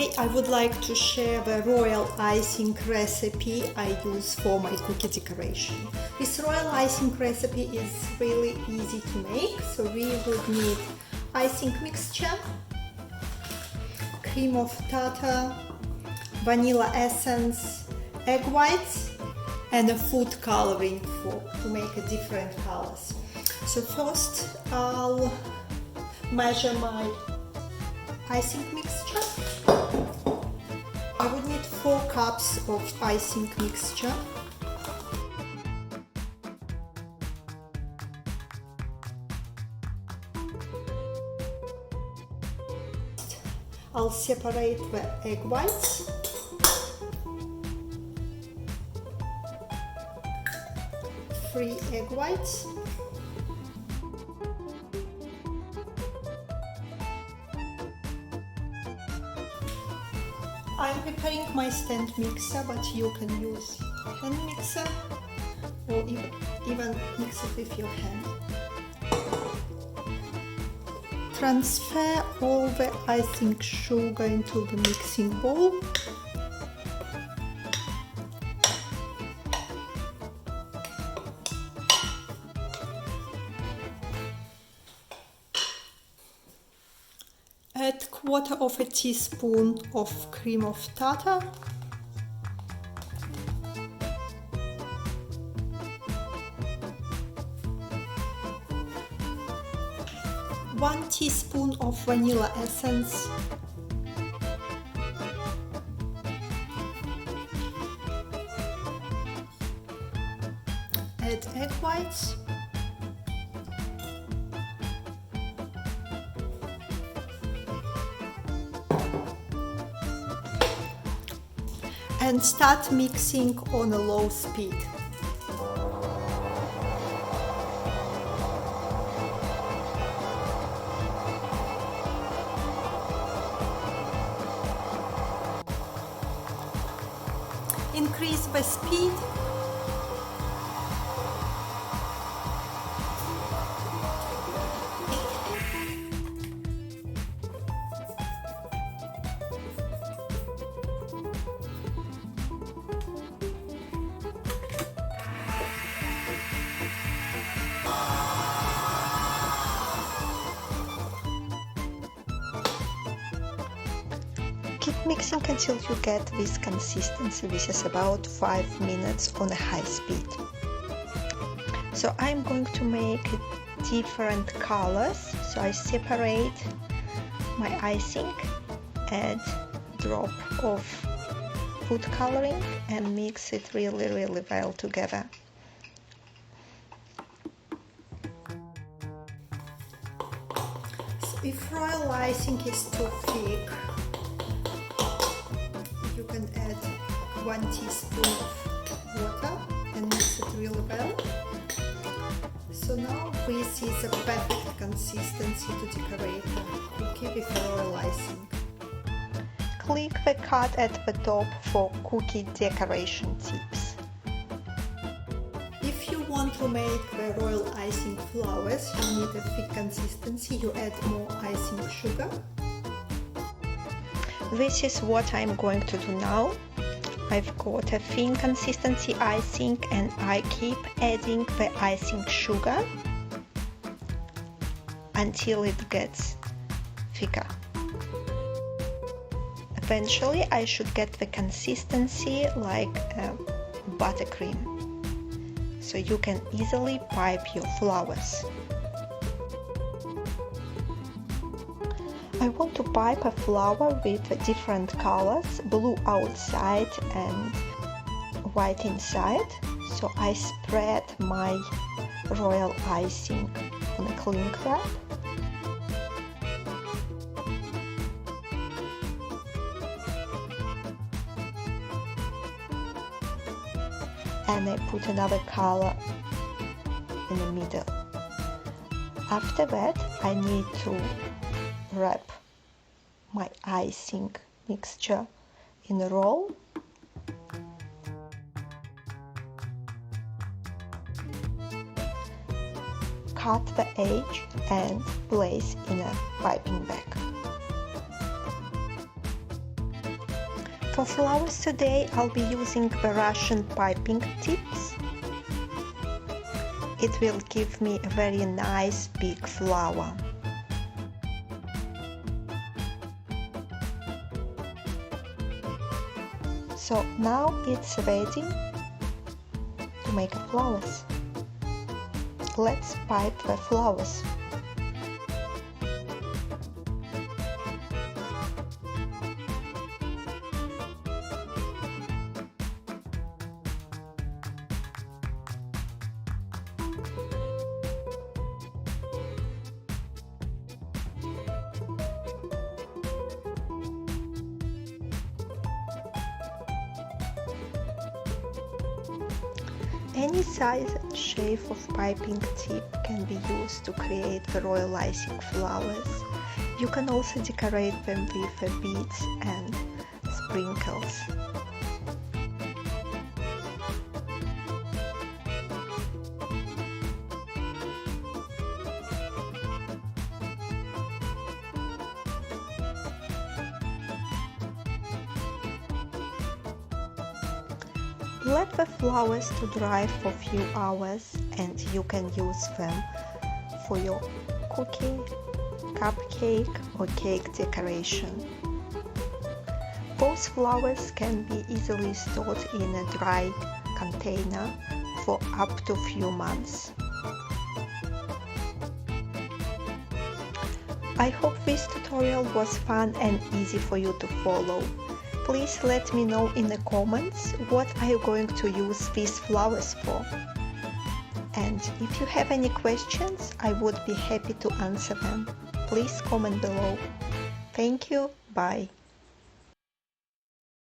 Today I would like to share the royal icing recipe I use for my cookie decoration. This royal icing recipe is really easy to make, so we would need icing mixture, cream of tartar, vanilla essence, egg whites, and a food coloring to make a different colors. So first I'll measure my icing mixture. I would need 4 cups of icing mixture. I'll separate the egg whites. Three egg whites. I'm preparing my stand mixer, but you can use hand mixer or even mix it with your hand. Transfer all the icing sugar into the mixing bowl. Add 1/4 teaspoon of cream of tartar. One teaspoon of vanilla essence. Add egg whites. And start mixing on a low speed. Increase the speed. Keep mixing until you get this consistency, which is about 5 minutes on a high speed. So I'm going to make different colors. So I separate my icing, add drop of food coloring and mix it really well together. So if royal icing is too thick, you can add 1 teaspoon of water and mix it really well. So now this is a perfect consistency to decorate a cookie with royal icing. Click the card at the top for cookie decoration tips. If you want to make the royal icing flowers, you need a thick consistency, you add more icing sugar. This is what I'm going to do now. I've got a thin consistency icing and I keep adding the icing sugar until it gets thicker. Eventually I should get the consistency like buttercream, so you can easily pipe your flowers. I want to pipe a flower with different colors, blue outside and white inside. So I spread my royal icing on a cling wrap. And I put another color in the middle. After that, I need to wrap my icing mixture in a roll. Cut the edge and place in a piping bag. For flowers today, I'll be using the Russian piping tips. It will give me a very nice big flower. So now it's ready to make flowers. Let's pipe the flowers. Any size and shape of piping tip can be used to create the royal icing flowers. You can also decorate them with beads and sprinkles. Let the flowers to dry for a few hours and you can use them for your cookie, cupcake or cake decoration. Those flowers can be easily stored in a dry container for up to a few months. I hope this tutorial was fun and easy for you to follow. Please let me know in the comments what are you going to use these flowers for. And if you have any questions, I would be happy to answer them. Please comment below. Thank you. Bye.